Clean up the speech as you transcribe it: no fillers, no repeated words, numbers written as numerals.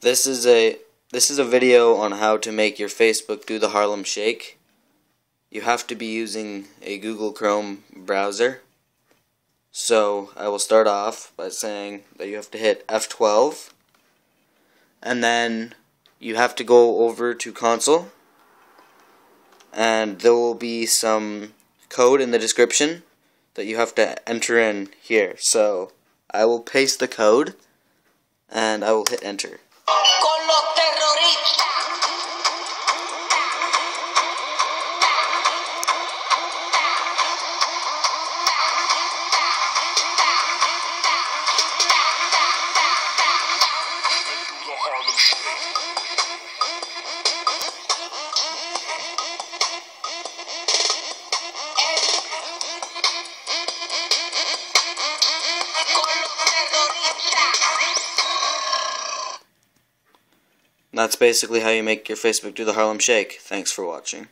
This is a video on how to make your Facebook do the Harlem Shake. You have to be using a Google Chrome browser. So I will start off by saying that you have to hit F12, and then you have to go over to console, and there will be some code in the description that you have to enter in here. So I will paste the code and I will hit enter. That's basically how you make your Facebook do the Harlem Shake. Thanks for watching.